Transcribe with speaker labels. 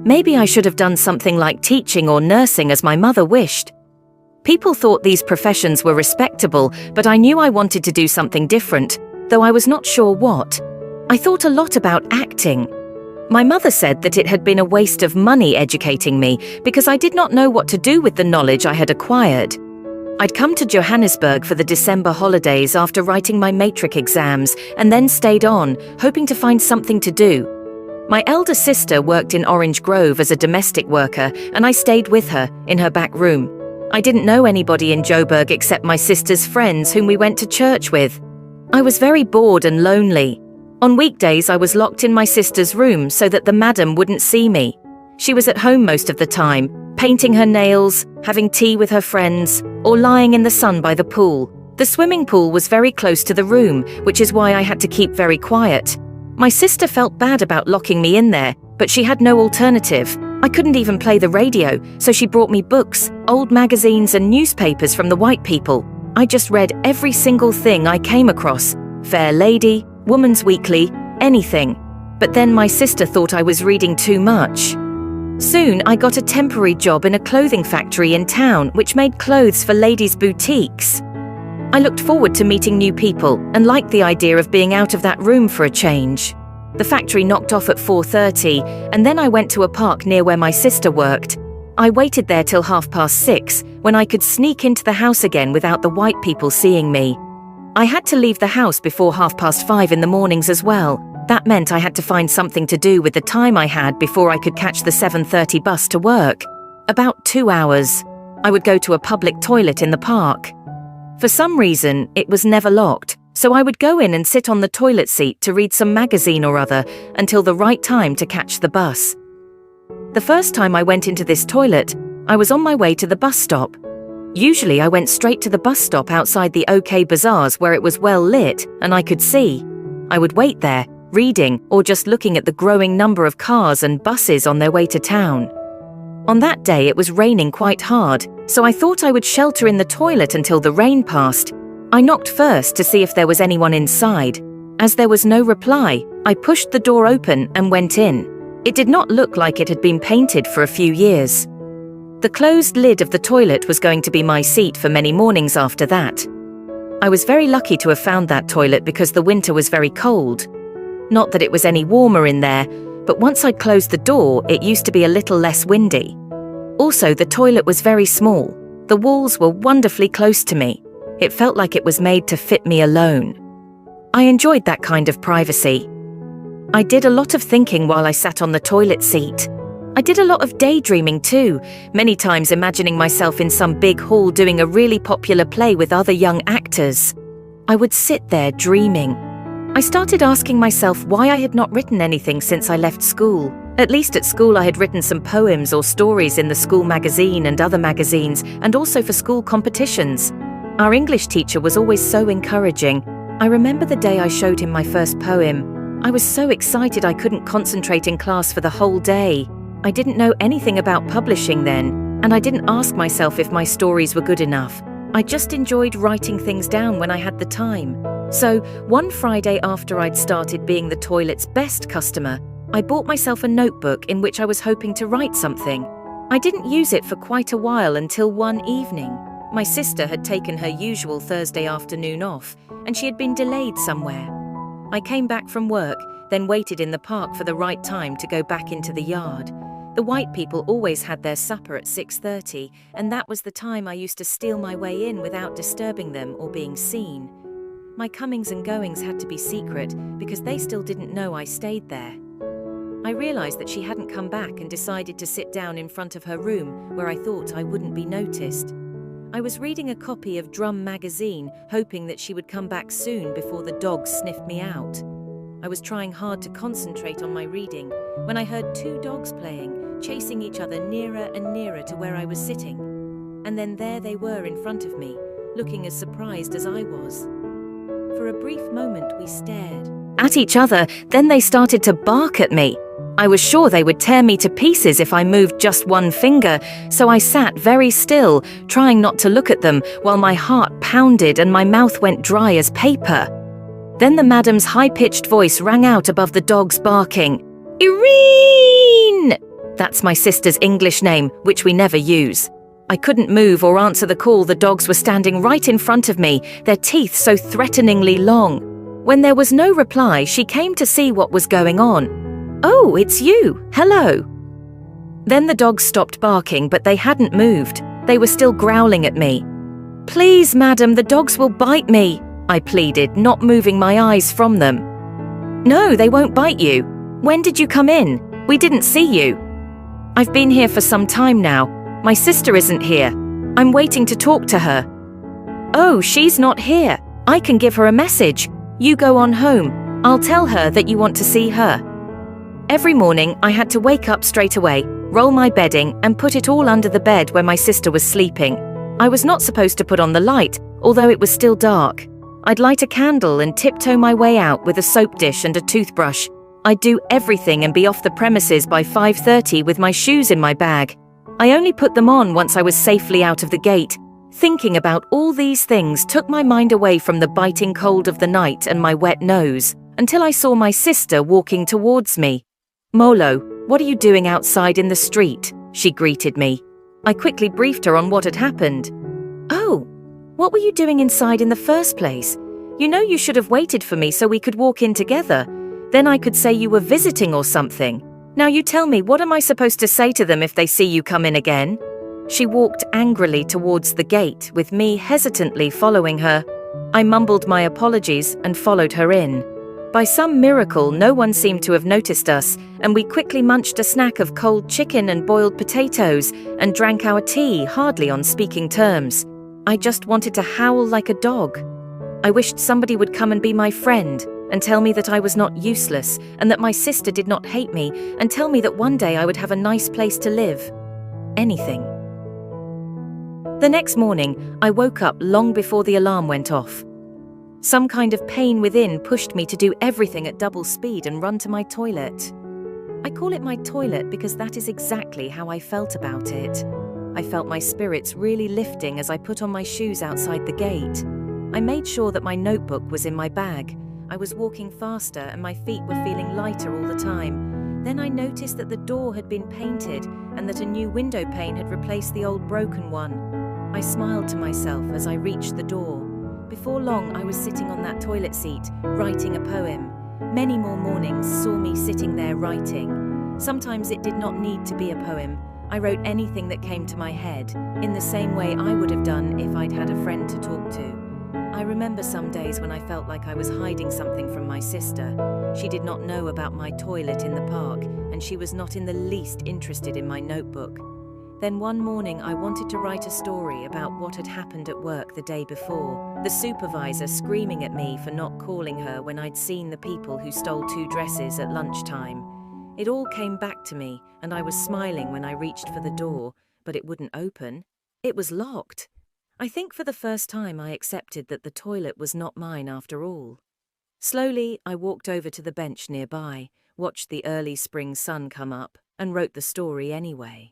Speaker 1: Maybe I should have done something like teaching or nursing as my mother wished. People thought these professions were respectable, but I knew I wanted to do something different, though I was not sure what. I thought a lot about acting. My mother said that it had been a waste of money educating me because I did not know what to do with the knowledge I had acquired. I'd come to Johannesburg for the December holidays after writing my matric exams and then stayed on, hoping to find something to do. My elder sister worked in Orange Grove as a domestic worker, and I stayed with her in her back room. I didn't know anybody in Joburg except my sister's friends whom we went to church with. I was very bored and lonely. On weekdays I was locked in my sister's room so that the madam wouldn't see me. She was at home most of the time, painting her nails, having tea with her friends, or lying in the sun by the pool. The swimming pool was very close to the room, which is why I had to keep very quiet. My sister felt bad about locking me in there, but she had no alternative. I couldn't even play the radio, so she brought me books, old magazines and newspapers from the white people. I just read every single thing I came across. Fair Lady, Woman's Weekly, anything. But then my sister thought I was reading too much. Soon I got a temporary job in a clothing factory in town which made clothes for ladies' boutiques. I looked forward to meeting new people and liked the idea of being out of that room for a change. The factory knocked off at 4:30 and then I went to a park near where my sister worked. I waited there till 6:30 when I could sneak into the house again without the white people seeing me. I had to leave the house before 5:30 in the mornings as well. That meant I had to find something to do with the time I had before I could catch the 7:30 bus to work. About 2 hours. I would go to a public toilet in the park. For some reason, it was never locked, so I would go in and sit on the toilet seat to read some magazine or other until the right time to catch the bus. The first time I went into this toilet, I was on my way to the bus stop. Usually I went straight to the bus stop outside the OK Bazaars where it was well lit and I could see. I would wait there, reading or just looking at the growing number of cars and buses on their way to town. On that day it was raining quite hard, so I thought I would shelter in the toilet until the rain passed. I knocked first to see if there was anyone inside. As there was no reply, I pushed the door open and went in. It did not look like it had been painted for a few years. The closed lid of the toilet was going to be my seat for many mornings after that. I was very lucky to have found that toilet because the winter was very cold. Not that it was any warmer in there, but once I'd closed the door, it used to be a little less windy. Also, the toilet was very small. The walls were wonderfully close to me. It felt like it was made to fit me alone. I enjoyed that kind of privacy. I did a lot of thinking while I sat on the toilet seat. I did a lot of daydreaming too, many times imagining myself in some big hall doing a really popular play with other young actors. I would sit there dreaming. I started asking myself why I had not written anything since I left school. At least at school I had written some poems or stories in the school magazine and other magazines, and also for school competitions. Our English teacher was always so encouraging. I remember the day I showed him my first poem. I was so excited I couldn't concentrate in class for the whole day. I didn't know anything about publishing then, and I didn't ask myself if my stories were good enough. I just enjoyed writing things down when I had the time. So, one Friday after I'd started being the toilet's best customer, I bought myself a notebook in which I was hoping to write something. I didn't use it for quite a while until one evening. My sister had taken her usual Thursday afternoon off, and she had been delayed somewhere. I came back from work, then waited in the park for the right time to go back into the yard. The white people always had their supper at 6:30, and that was the time I used to steal my way in without disturbing them or being seen. My comings and goings had to be secret because they still didn't know I stayed there. I realized that she hadn't come back and decided to sit down in front of her room where I thought I wouldn't be noticed. I was reading a copy of Drum magazine, hoping that she would come back soon before the dogs sniffed me out. I was trying hard to concentrate on my reading when I heard two dogs playing, chasing each other nearer and nearer to where I was sitting. And then there they were in front of me, looking as surprised as I was. For a brief moment we stared at each other, then they started to bark at me. I was sure they would tear me to pieces if I moved just one finger, so I sat very still, trying not to look at them, while my heart pounded and my mouth went dry as paper. Then the madam's high-pitched voice rang out above the dogs barking. "Irene!" That That's my sister's English name, which we never use. I couldn't move or answer the call. The dogs were standing right in front of me, their teeth so threateningly long. When there was no reply, she came to see what was going on. "Oh, it's you. Hello." Then the dogs stopped barking, but they hadn't moved. They were still growling at me. "Please, madam, the dogs will bite me," I pleaded, not moving my eyes from them. "No, they won't bite you. When did you come in? We didn't see you." "I've been here for some time now. My sister isn't here. I'm waiting to talk to her." "Oh, she's not here. I can give her a message. You go on home. I'll tell her that you want to see her." Every morning, I had to wake up straight away, roll my bedding, and put it all under the bed where my sister was sleeping. I was not supposed to put on the light, although it was still dark. I'd light a candle and tiptoe my way out with a soap dish and a toothbrush. I'd do everything and be off the premises by 5:30 with my shoes in my bag. I only put them on once I was safely out of the gate. Thinking about all these things took my mind away from the biting cold of the night and my wet nose, until I saw my sister walking towards me. "Molo, what are you doing outside in the street?" she greeted me. I quickly briefed her on what had happened. "Oh, what were you doing inside in the first place? You know you should have waited for me so we could walk in together. Then I could say you were visiting or something. Now you tell me, what am I supposed to say to them if they see you come in again?" She walked angrily towards the gate, with me hesitantly following her. I mumbled my apologies and followed her in. By some miracle, no one seemed to have noticed us, and we quickly munched a snack of cold chicken and boiled potatoes and drank our tea, hardly on speaking terms. I just wanted to howl like a dog. I wished somebody would come and be my friend, and tell me that I was not useless, and that my sister did not hate me, and tell me that one day I would have a nice place to live. Anything. The next morning, I woke up long before the alarm went off. Some kind of pain within pushed me to do everything at double speed and run to my toilet. I call it my toilet because that is exactly how I felt about it. I felt my spirits really lifting as I put on my shoes outside the gate. I made sure that my notebook was in my bag. I was walking faster and my feet were feeling lighter all the time. Then I noticed that the door had been painted and that a new window pane had replaced the old broken one. I smiled to myself as I reached the door. Before long, I was sitting on that toilet seat, writing a poem. Many more mornings saw me sitting there writing. Sometimes it did not need to be a poem. I wrote anything that came to my head, in the same way I would have done if I'd had a friend to talk to. I remember some days when I felt like I was hiding something from my sister. She did not know about my toilet in the park, and she was not in the least interested in my notebook. Then one morning I wanted to write a story about what had happened at work the day before. The supervisor screaming at me for not calling her when I'd seen the people who stole 2 dresses at lunchtime. It all came back to me, and I was smiling when I reached for the door, but it wouldn't open. It was locked. I think for the first time I accepted that the toilet was not mine after all. Slowly, I walked over to the bench nearby, watched the early spring sun come up, and wrote the story anyway.